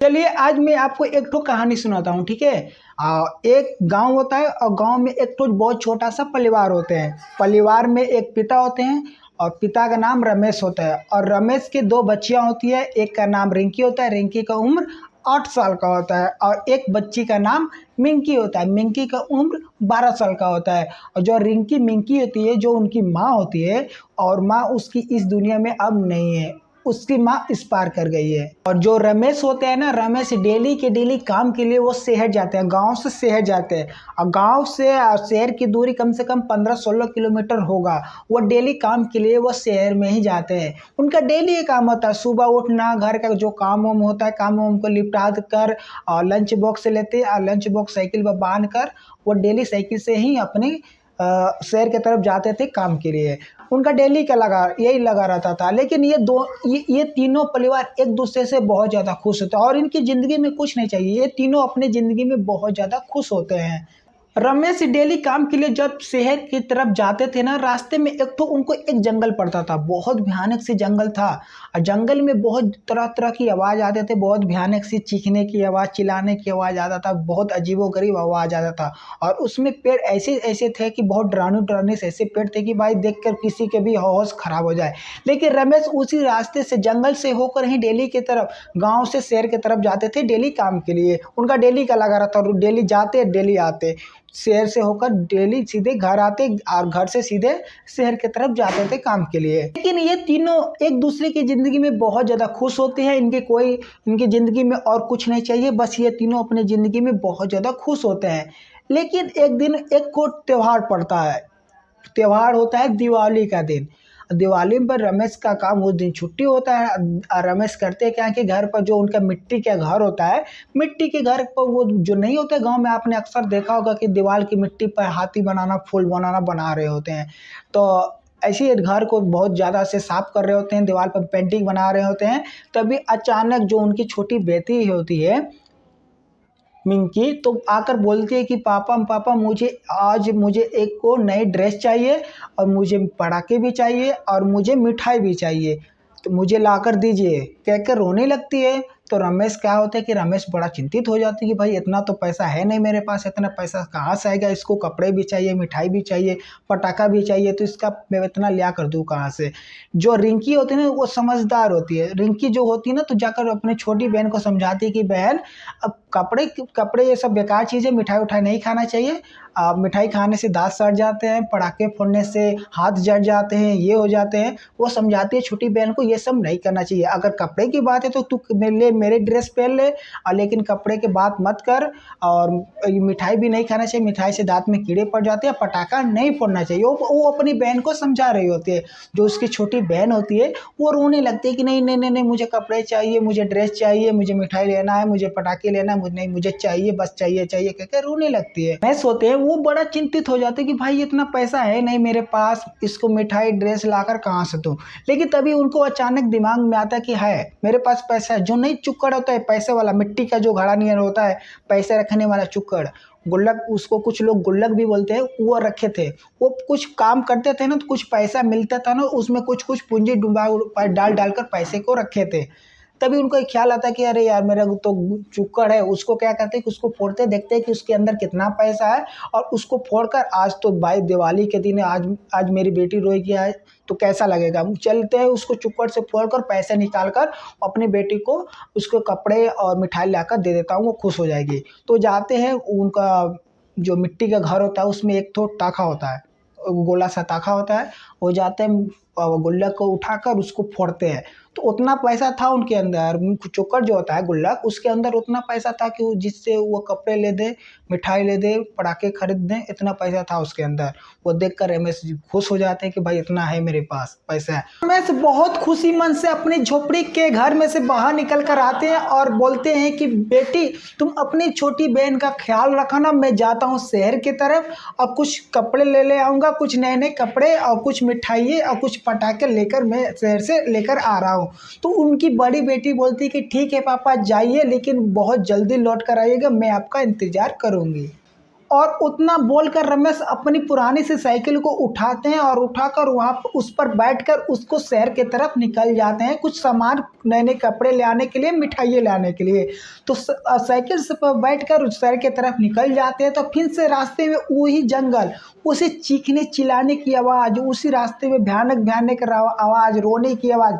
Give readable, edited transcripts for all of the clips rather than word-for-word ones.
चलिए आज मैं आपको एक ठो कहानी सुनाता हूँ, ठीक है। एक गांव होता है और गांव में एक ठो बहुत छोटा सा परिवार होते हैं। परिवार में एक पिता होते हैं और पिता का नाम रमेश होता है और रमेश के दो बच्चियां होती है। एक का नाम रिंकी होता है, रिंकी का उम्र 8 साल का होता है और एक बच्ची का नाम मिंकी होता है, मिंकी का उम्र 12 साल का होता है। और जो रिंकी मिंकी होती है, जो उनकी माँ होती है और माँ उसकी इस दुनिया में अब नहीं है, उसकी माँ इस पार कर गई है। और जो रमेश होते हैं ना, रमेश डेली के डेली काम के लिए वो शहर जाते हैं, गांव से शहर जाते हैं। और गांव से शहर की दूरी कम से कम 15-16 किलोमीटर होगा। वो डेली काम के लिए वो शहर में ही जाते हैं। उनका डेली ये काम होता है, सुबह उठना, घर का जो काम वाम होता है काम वाम को निपटा कर और लंच बॉक्स लेते हैं और लंच बॉक्स साइकिल पर बांध कर वो डेली साइकिल से ही अपने शहर की तरफ जाते थे काम के लिए। उनका डेली का यही लगा रहता था। लेकिन ये तीनों परिवार एक दूसरे से बहुत ज़्यादा खुश होते हैं और इनकी ज़िंदगी में कुछ नहीं चाहिए। ये तीनों अपने ज़िंदगी में बहुत ज़्यादा खुश होते हैं। रमेश डेली काम के लिए जब शहर की तरफ जाते थे ना, रास्ते में एक तो उनको एक जंगल पड़ता था, बहुत भयानक सी जंगल था। और जंगल में बहुत तरह तरह की आवाज़ आते थे, बहुत भयानक सी चीखने की आवाज़, चिल्लाने की आवाज़ आता था, बहुत अजीबोगरीब आवाज़ आता था। और उसमें पेड़ ऐसे ऐसे थे कि बहुत डरावने डरावने से ऐसे पेड़ थे कि भाई देखकर किसी के भी होश खराब हो जाए। लेकिन रमेश उसी रास्ते से, जंगल से होकर ही डेली की तरफ, गाँव से शहर की तरफ जाते थे डेली काम के लिए। उनका डेली का लगा रहता और डेली जाते डेली आते, शहर से होकर डेली सीधे घर आते और घर से सीधे शहर की तरफ जाते थे काम के लिए। लेकिन ये तीनों एक दूसरे की ज़िंदगी में बहुत ज़्यादा खुश होते हैं। इनकी ज़िंदगी में और कुछ नहीं चाहिए, बस ये तीनों अपनी ज़िंदगी में बहुत ज़्यादा खुश होते हैं। लेकिन एक दिन एक को त्यौहार पड़ता है। त्योहार होता है दिवाली का दिन। दिवाली पर रमेश का काम उस दिन छुट्टी होता है। रमेश करते क्या है कि घर पर जो उनका मिट्टी का घर होता है, मिट्टी के घर पर वो जो नहीं होता गांव में, आपने अक्सर देखा होगा कि दीवार की मिट्टी पर हाथी बनाना, फूल बनाना बना रहे होते हैं। तो ऐसे ही घर को बहुत ज़्यादा से साफ कर रहे होते हैं, दीवार पर पेंटिंग बना रहे होते हैं। तभी अचानक जो उनकी छोटी बेटी होती है मिंकी, तो आकर बोलती है कि पापा पापा मुझे एक को नई ड्रेस चाहिए और मुझे पटाखे भी चाहिए और मुझे मिठाई भी चाहिए, तो मुझे लाकर दीजिए, कहकर रोने लगती है। तो रमेश क्या होता है कि रमेश बड़ा चिंतित हो जाती है कि भाई इतना तो पैसा है नहीं मेरे पास, इतना पैसा कहाँ से आएगा, इसको कपड़े भी चाहिए, मिठाई भी चाहिए, पटाखा भी चाहिए, तो इसका मैं इतना लिया कर दूँ कहाँ से। जो रिंकी होती है ना, वो समझदार होती है। रिंकी जो होती है ना, तो जाकर अपनी छोटी बहन को समझाती है कि बहन, अब कपड़े कपड़े ये सब बेकार चीज़ है, मिठाई उठाई नहीं खाना चाहिए। मिठाई खाने से दांत सड़ जाते हैं, पटाखे फोड़ने से हाथ जल जाते हैं, ये हो जाते हैं। वो समझाती है छोटी बहन को ये सब नहीं करना चाहिए। अगर कपड़े की बात है तो तू मेरे ड्रेस पहन ले, लेकिन कपड़े की बात मत कर। और मिठाई भी नहीं खाना चाहिए, मिठाई से दांत में कीड़े पड़ जाते हैं, पटाखा नहीं फोड़ना चाहिए। वो अपनी बहन को समझा रही होती है। जो उसकी छोटी बहन होती है वो रोने लगती है कि नहीं नहीं नहीं नहीं, मुझे कपड़े चाहिए, मुझे ड्रेस चाहिए, मुझे मिठाई लेना है, मुझे पटाखे लेना है, मुझे नहीं, मुझे चाहिए, बस चाहिए चाहिए कहकर रोने लगती है। मैं सोते हैं वो बड़ा चिंतित हो जाते कि भाई इतना पैसा है नहीं मेरे पास, इसको मिठाई ड्रेस लाकर कहाँ से दूं। लेकिन तभी उनको अचानक दिमाग में आता कि है मेरे पास पैसा है। जो नहीं चुक्कड़ होता है पैसे वाला, मिट्टी का जो घड़ा नियर होता है, पैसे रखने वाला चुक्कड़, गुल्लक, उसको कुछ लोग गुल्लक भी बोलते हैं, वो रखे थे। वो कुछ काम करते थे ना, तो कुछ पैसा मिलता था ना, उसमें कुछ कुछ पूंजी डुबा डाल डालकर पैसे को रखे थे। तभी उनको एक ख्याल आता है कि अरे यार मेरा तो चुक्कड़ है, उसको क्या करते हैं कि उसको फोड़ते, देखते हैं कि उसके अंदर कितना पैसा है और उसको फोड़कर, आज तो भाई दिवाली के दिन है, आज आज मेरी बेटी रोएगी, आज तो कैसा लगेगा। चलते हैं, उसको चुक्कड़ से फोड़कर पैसे निकाल कर अपनी बेटी को उसको कपड़े और मिठाई लाकर दे देता हूँ, वो खुश हो जाएगी। तो जाते हैं, उनका जो मिट्टी का घर होता है उसमें एक तो टाका होता है, गोला सा ताखा होता है। वो जाते हैं और गुल्लक को उठाकर उसको फोड़ते हैं। तो उतना पैसा था उनके अंदर, चोकर जो होता है गुल्लक, उसके अंदर उतना पैसा था कि जिससे वो कपड़े ले दे, मिठाई ले दे, पटाखे खरीद दें, इतना पैसा था उसके अंदर। वो देखकर रमेश जी खुश हो जाते हैं कि भाई इतना है मेरे पास पैसा है। रमेश बहुत खुशी मन से अपनी झोपड़ी के घर में से बाहर निकल कर आते हैं और बोलते हैं कि बेटी तुम अपनी छोटी बहन का ख्याल रखना, मैं जाता हूँ शहर की तरफ और कुछ कपड़े ले आऊँगा, कुछ नए नए कपड़े और कुछ मिठाई और कुछ पटाखे लेकर मैं शहर से लेकर आ रहा हूँ। तो उनकी बड़ी बेटी बोलती है कि ठीक है पापा जाइए, लेकिन बहुत जल्दी लौट कर आइएगा, मैं आपका इंतजार करूँगी। और उतना बोलकर रमेश अपनी पुरानी सी साइकिल को उठाते हैं और उठाकर वहाँ उस पर बैठकर उसको शहर की तरफ निकल जाते हैं कुछ सामान, नए नए कपड़े ले आने के लिए, मिठाइयाँ लाने के लिए। तो साइकिल से पर बैठकर उस शहर की तरफ निकल जाते हैं। तो फिर से रास्ते में वही जंगल, उसी चीखने चिल्लाने की आवाज़, उसी रास्ते में भयानक भयानक आवाज़, रोने की आवाज़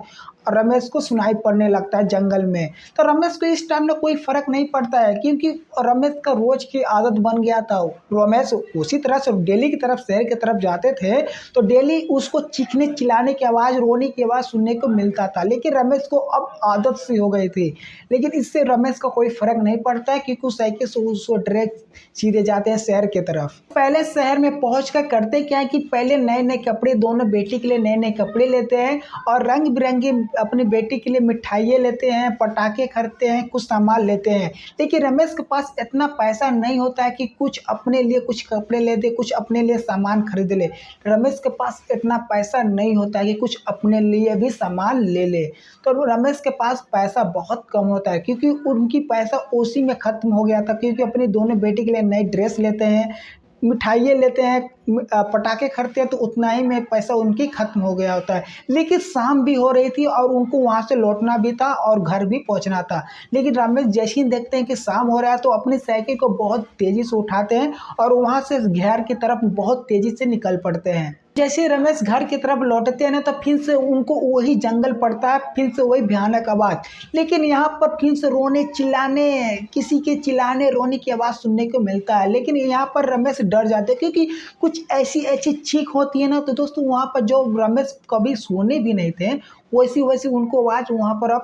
रमेश को सुनाई पड़ने लगता है जंगल में। तो रमेश को इस टाइम में कोई फ़र्क नहीं पड़ता है, क्योंकि रमेश का रोज़ की आदत बन गया था। रमेश उसी तरह से डेली की तरफ, शहर की तरफ जाते थे तो डेली उसको चीखने चिल्लाने की आवाज़, रोने की आवाज़ सुनने को मिलता था। लेकिन रमेश को अब आदत सी हो गई थी। लेकिन इससे रमेश का कोई फ़र्क नहीं पड़ता है, क्योंकि उस साइकिल से उसको डायरेक्ट सीधे जाते हैं शहर की तरफ। पहले शहर में पहुँच कर करते क्या है कि पहले नए नए कपड़े, दोनों बेटी के लिए नए नए कपड़े लेते हैं और रंग बिरंगी अपनी बेटी के लिए मिठाइयाँ लेते हैं, पटाखे खरीदते हैं, कुछ सामान लेते हैं। लेकिन रमेश के पास इतना पैसा नहीं होता है कि कुछ अपने लिए कुछ कपड़े ले दे, कुछ अपने लिए सामान खरीद ले। रमेश के पास इतना पैसा नहीं होता है कि कुछ अपने लिए भी सामान ले ले। तो रमेश के पास पैसा बहुत कम होता है, क्योंकि उनकी पैसा उसी में ख़त्म हो गया था, क्योंकि अपनी दोनों बेटी के लिए नई ड्रेस लेते हैं, मिठाइयाँ लेते हैं, पटाखे खरीदते हैं, तो उतना ही में पैसा उनकी ख़त्म हो गया होता है। लेकिन शाम भी हो रही थी और उनको वहाँ से लौटना भी था और घर भी पहुँचना था। लेकिन रमेश जैसे ही देखते हैं कि शाम हो रहा है तो अपनी साइकिल को बहुत तेज़ी से उठाते हैं और वहाँ से घर की तरफ बहुत तेज़ी से निकल पड़ते हैं। जैसे रमेश घर की तरफ लौटते हैं ना, तो फिर से उनको वही जंगल पड़ता है, फिर से वही भयानक आवाज़। लेकिन यहाँ पर फिर से रोने चिल्लाने, किसी के चिल्लाने रोने की आवाज़ सुनने को मिलता है। लेकिन यहाँ पर रमेश डर जाते हैं, क्योंकि कुछ ऐसी ऐसी चीख होती है ना, तो दोस्तों वहाँ पर जो रमेश कभी सुने भी नहीं थे, वैसी वैसी उनको आवाज़ वहाँ पर अब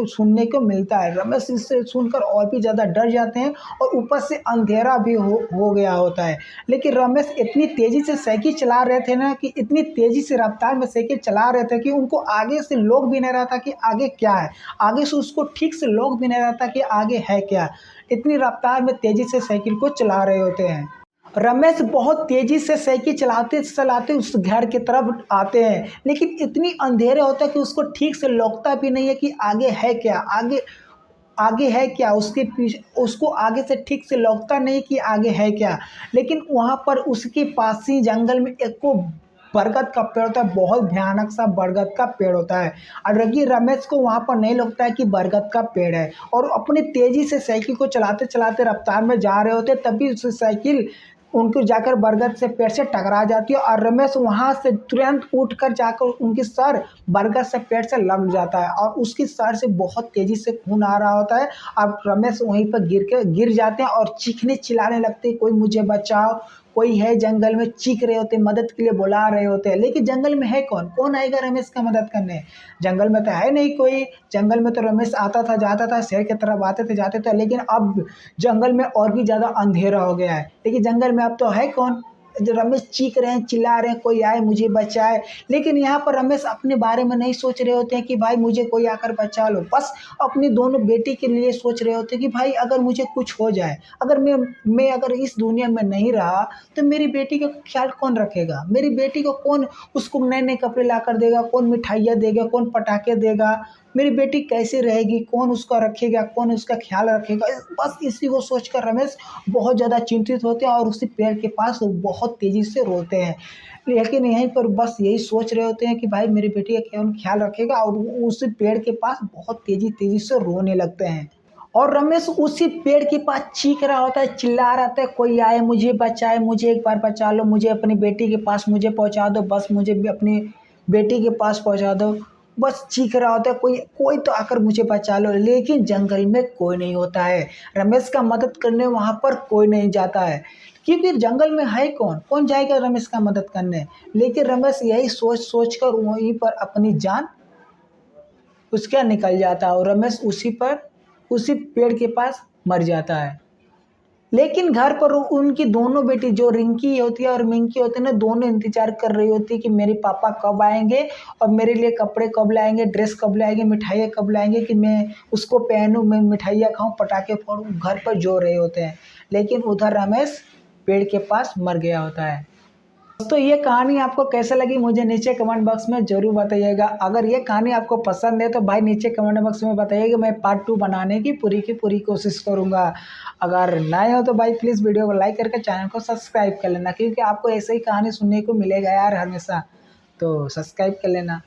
सुनने को मिलता है। रमेश इससे सुनकर और भी ज़्यादा डर जाते हैं और ऊपर से अंधेरा भी हो गया होता है। लेकिन रमेश इतनी तेज़ी से साइकिल चला रहे थे ना, कि इतनी तेज़ी से रफ्तार में साइकिल चला रहे थे कि उनको आगे से लोग भी नहीं रहा था कि आगे क्या है, आगे से उसको ठीक से लोग भी नहीं रहा था कि आगे है क्या। इतनी रफ्तार में तेज़ी से साइकिल को चला रहे होते हैं। रमेश बहुत तेज़ी से साइकिल चलाते चलाते उस घर की तरफ आते हैं, लेकिन इतनी अंधेरे होता है कि उसको ठीक से लौकता भी नहीं है कि आगे है क्या, आगे आगे है क्या, उसके पीछे उसको आगे से ठीक से लौकता नहीं कि आगे है क्या। लेकिन वहाँ पर उसके पास ही जंगल में एक को बरगद का पेड़ होता है, बहुत भयानक सा बरगद का पेड़ होता है। और रगी रमेश को वहाँ पर नहीं लगता है कि बरगद का पेड़ है, और अपनी तेज़ी से साइकिल को चलाते चलाते रफ्तार में जा रहे होते, तभी उस साइकिल उनको जाकर बरगद से पेड़ से टकरा जाती है और रमेश वहाँ से तुरंत उठकर जाकर उनकी सर बरगद से पेड़ से लग जाता है और उसकी सर से बहुत तेज़ी से खून आ रहा होता है। अब रमेश वहीं पर गिर जाते हैं और चीखने चिल्लाने लगते हैं, कोई मुझे बचाओ, कोई है जंगल में, चीख रहे होते, मदद के लिए बुला रहे होते हैं। लेकिन जंगल में है कौन, कौन आएगा रमेश का मदद करने? जंगल में तो है नहीं कोई। जंगल में तो रमेश आता था जाता था, शहर की तरफ आते थे जाते थे, लेकिन अब जंगल में और भी ज़्यादा अंधेरा हो गया है। लेकिन जंगल में अब तो है कौन? जो रमेश चीख रहे हैं, चिल्ला रहे हैं, कोई आए मुझे बचाए। लेकिन यहाँ पर रमेश अपने बारे में नहीं सोच रहे होते हैं कि भाई मुझे कोई आकर बचा लो, बस अपनी दोनों बेटी के लिए सोच रहे होते हैं कि भाई अगर मुझे कुछ हो जाए, अगर मैं अगर इस दुनिया में नहीं रहा तो मेरी बेटी का ख्याल कौन रखेगा, मेरी बेटी को कौन उसको नए नए कपड़े ला कर देगा, कौन मिठाइयाँ देगा, कौन पटाखे देगा, मेरी बेटी कैसे रहेगी, कौन उसका रखेगा, कौन उसका ख्याल रखेगा। बस इसी को सोचकर रमेश बहुत ज़्यादा चिंतित होते हैं और उसी पेड़ के पास बहुत तेज़ी से रोते हैं। लेकिन यहीं पर बस यही सोच रहे होते हैं कि भाई मेरी बेटी का कौन ख्याल रखेगा, और उसी पेड़ के पास बहुत तेज़ी से रोने लगते हैं। और रमेश उसी पेड़ के पास चीख रहा होता है, चिल्ला रहा होता है, कोई आए मुझे बचाए, मुझे एक बार बचा लो, मुझे अपनी बेटी के पास मुझे पहुंचा दो, बस मुझे भी अपनी बेटी के पास पहुंचा दो। बस चीख रहा होता है, कोई कोई तो आकर मुझे बचा लो। लेकिन जंगल में कोई नहीं होता है, रमेश का मदद करने वहाँ पर कोई नहीं जाता है, क्योंकि जंगल में है कौन, कौन जाएगा रमेश का मदद करने। लेकिन रमेश यही सोच कर वहीं पर अपनी जान उसका निकल जाता है और रमेश उसी पेड़ के पास मर जाता है। लेकिन घर पर उनकी दोनों बेटी जो रिंकी होती है और मिंकी होती है ना, दोनों इंतजार कर रही होती है कि मेरे पापा कब आएंगे और मेरे लिए कपड़े कब लाएंगे, ड्रेस कब लाएंगे, मिठाइयाँ कब लाएंगे कि मैं उसको पहनूं, मैं मिठाइयाँ खाऊं, पटाखे फोड़ूं। घर पर जो रहे होते हैं, लेकिन उधर रमेश पेड़ के पास मर गया होता है। दोस्तों ये कहानी आपको कैसे लगी मुझे नीचे कमेंट बॉक्स में ज़रूर बताइएगा। अगर ये कहानी आपको पसंद है तो भाई नीचे कमेंट बॉक्स में बताइएगा, मैं पार्ट 2 बनाने की पूरी कोशिश करूँगा। अगर नए हो तो भाई प्लीज़ वीडियो को लाइक करके चैनल को सब्सक्राइब कर लेना, क्योंकि आपको ऐसे ही कहानी सुनने को मिलेगा यार हमेशा, तो सब्सक्राइब कर लेना।